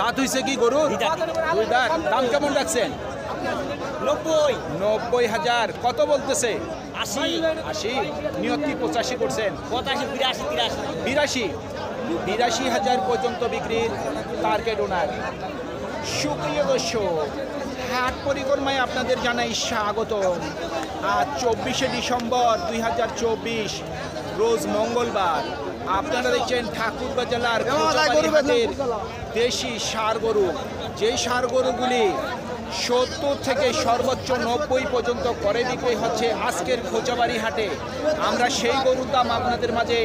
দাঁত হইছে কি গরু? দুই দাঁত। দাম কেমন রাখছেন? 90,000। কত বলতেছে? 80। নিয়ত কি 85 করছেন? 82,000 পর্যন্ত বিক্রির টার্গেট ওনার। সুপ্রিয় দর্শক, হাট পরিক্রমায় আপনাদের জানাই স্বাগত। আজ 24শে ডিসেম্বর 2024, রোজ মঙ্গলবার। আপনারা দেখছেন ঠাকুরগাঁ জেলার দেশি ষাঁড় গরু। যে ষাঁড় গরুগুলি 70 থেকে সর্বোচ্চ 90 পর্যন্ত করে বিক্রি হচ্ছে আজকের খোঁচাবাড়ি হাটে। আমরা সেই গরুর দাম আপনাদের মাঝে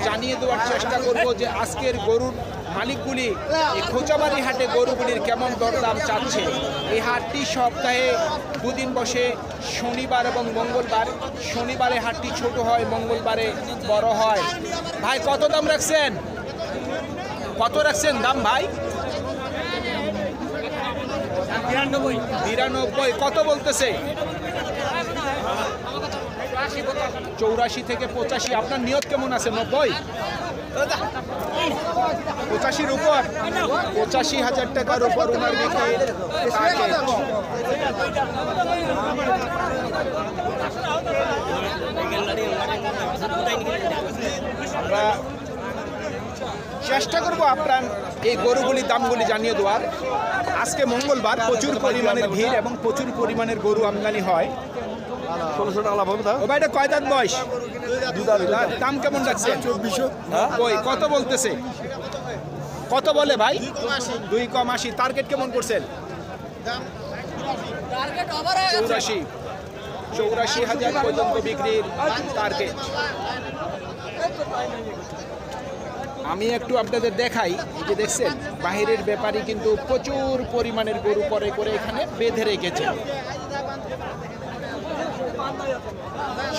জানিয়ে দেওয়ার চেষ্টা করব যে আজকের গরুর মালিকগুলি এই খোঁচাবাড়ি হাটে গরুগুলির কেমন দরদাম চাচ্ছে। এই হাটটি সপ্তাহে দুদিন বসে, শনিবার এবং মঙ্গলবার। শনিবারে হাটটি ছোট হয়, মঙ্গলবারে বড় হয়। ভাই কত দাম রাখছেন? কত রাখছেন দাম ভাই? 92। কত বলতেছে? 84 থেকে 85। আপনার নিয়ত কেমন আছে? 90, 85-র উপর। 85,000 টাকার উপর ওনার বিক্রি। আমরা চেষ্টা করব আপনার এই গরুগুলির দামগুলি জানিয়ে দেওয়ার। আজকে মঙ্গলবার, প্রচুর পরিমাণের ভিড় এবং প্রচুর পরিমাণের গরু আমদানি হয়। 1600 টাকা লাভ হবে। ও ভাই, এটা কয় দাঁত বয়স? দাম কেমন রাখছে? 2400। ওই কত বলতেছে? কত বলে ভাই? 2,80। টার্গেট কেমন করছেন? 84,000 পর্যন্ত বিক্রির টার্গেট। আমি একটু আপনাদের দেখাই, যে দেখছেন বাহিরের ব্যাপারী কিন্তু প্রচুর পরিমাণের গরু করে করে এখানে বেঁধে রেখেছে।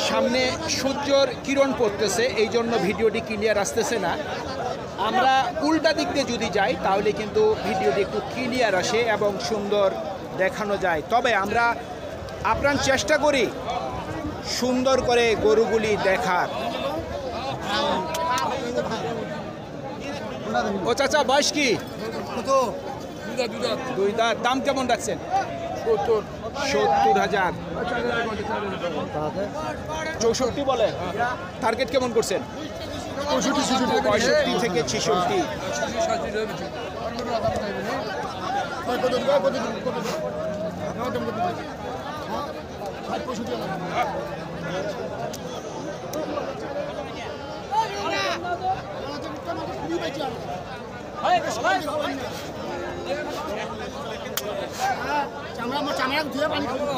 সামনে সূর্যর কিরণ পড়তেছে, এই জন্য ভিডিওটি ক্লিয়ার আসতেছে না। আমরা উল্টা দিক দিয়ে যদি যাই তাহলে কিন্তু ভিডিওটি একটু ক্লিয়ার আসে এবং সুন্দর দেখানো যায়। তবে আমরা আপনার চেষ্টা করি সুন্দর করে গরুগুলি দেখার। ও চাচা, বয়স কি? 2 দাঁত। দাম কেমন রাখছেন? 70,000। 64 বলে। টার্গেট কেমন করছেন? 65 থেকে 66।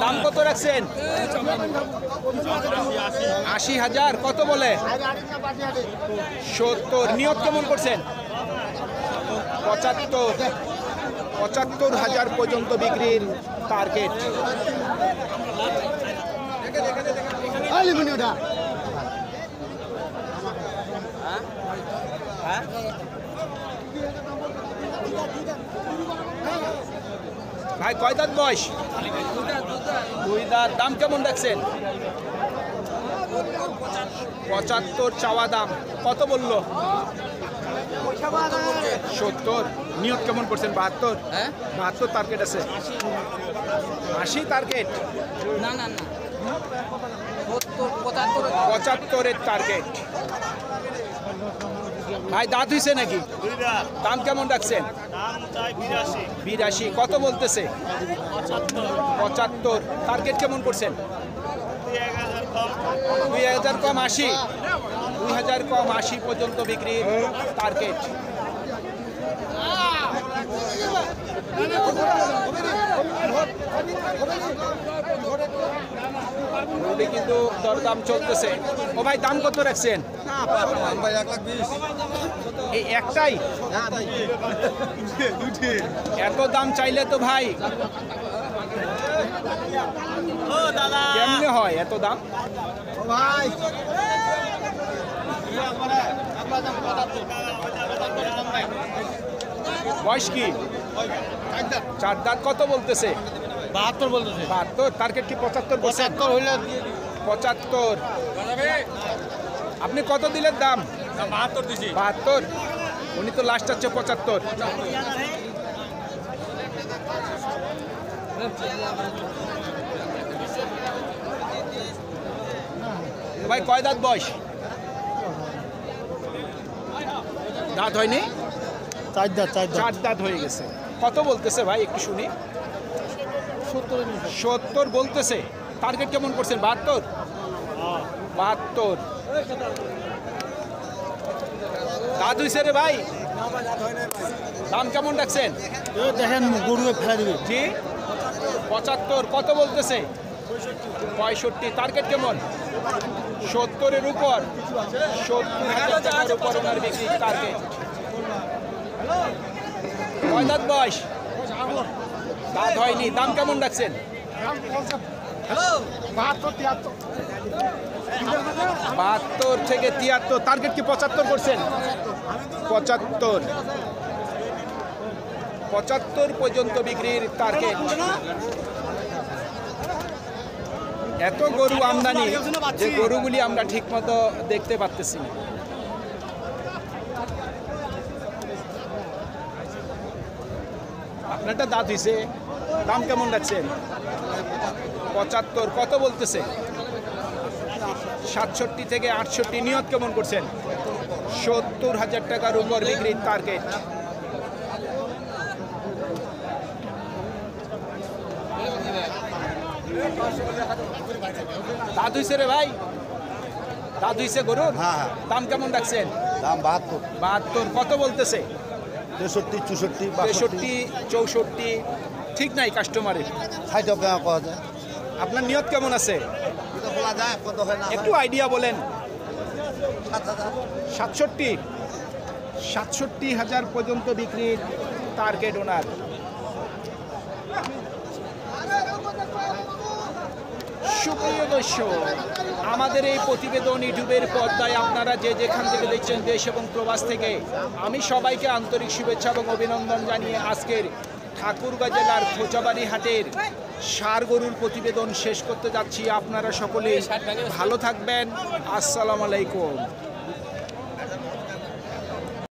দাম কত রাখছেন? 80,000। কত বলে? 70। নিয়ত কেমন করছেন? 75,000 পর্যন্ত বিক্রির টার্গেট। ভাই কয় দাঁত বয়স? 2 দাঁত। দাম কেমন রাখছেন? 75 চাওয়া দাম। কত বললো? 70। নিয়ত কেমন করছেন? 72। 72 টার্গেট আছে। 80 টার্গেট? না 75-এর টার্গেট। ভাই দাঁত হইছে নাকি? দাম কেমন রাখছেন? 82। কত বলতেছে? 75। টার্গেট কেমন করছেন? 2,000 কম 80। 2,000 কম 80 পর্যন্ত বিক্রির টার্গেট। কিন্তু দরদাম চলতেছে। ও ভাই, দাম কত রাখছেন? এই একটাই? এত দাম চাইলে তো ভাই কেমনে হয় এত দাম? বয়স কি? 4 দাঁত। কত বলতেছে? 72 বলতেছে। 72। টার্গেট কি 75? 75 হইলে 75। আপনি কত দিলেন দাম? 72 দিছি। 72। উনি তো লাস্ট আছে 75। ভাই কয় দাঁত বয়স? দাঁত হয়নি, চার দাঁত হয়ে গেছে। কত বলতেছে ভাই একটু শুনি? 70 বলতেছে। টার্গেট কেমন করছেন? 72। দাঁত হইছে রে ভাই? দাম কেমন রাখছেন? দেখেন গরু ফেলা দিবে। জি 75। কত বলতেছে? 65। টার্গেট কেমন? 70-এর উপর। 70,000 টাকার উপর ওনার বিক্রি টার্গেট। কয় দাঁত বয়স? দাঁত হয়নি। দাম কেমন রাখছেন? 72 থেকে 73। টার্গেট কি 75 করছেন? 75 পর্যন্ত বিক্রির টার্গেট। এত গরু আমদানি যে গরুগুলি আমরা ঠিকমতো দেখতে পাচ্তেছি না। আপনারটা দাঁত হইছে। দাম কেমন রাখছেন? 75। কত বলতেছে? 67 থেকে 68। নিয়ত কেমন করছেন? 70,000 টাকার উপর বিক্রির টার্গেট। দাঁত হইছে রে ভাই? দাঁত হইছে গরুর? হ্যাঁ। দাম কেমন রাখছেন? দাম 72, 72। কত বলতেছে? 63, 64, 63, 64। ঠিক নাই কাস্টমারের। 60 টাকা পাওয়া যায়। আপনার নিয়ত কেমন আছে? বলা যায় কত হয় না? একটু আইডিয়া বলেন। 7,000। 67,000 পর্যন্ত বিক্রির টার্গেট ওনার। সুপ্রিয় দর্শক, আমাদের এই প্রতিবেদন ইউটিউবের পর্দায় আপনারা যে যেখান থেকে দেখছেন, দেশ এবং প্রবাস থেকে, আমি সবাইকে আন্তরিক শুভেচ্ছা এবং অভিনন্দন জানিয়ে আজকের ঠাকুরগাঁ জেলার খোঁচাবাড়ি হাটের ষাঁড় গরুর প্রতিবেদন শেষ করতে যাচ্ছি। আপনারা সকলেই ভালো থাকবেন। আসসালামু আলাইকুম।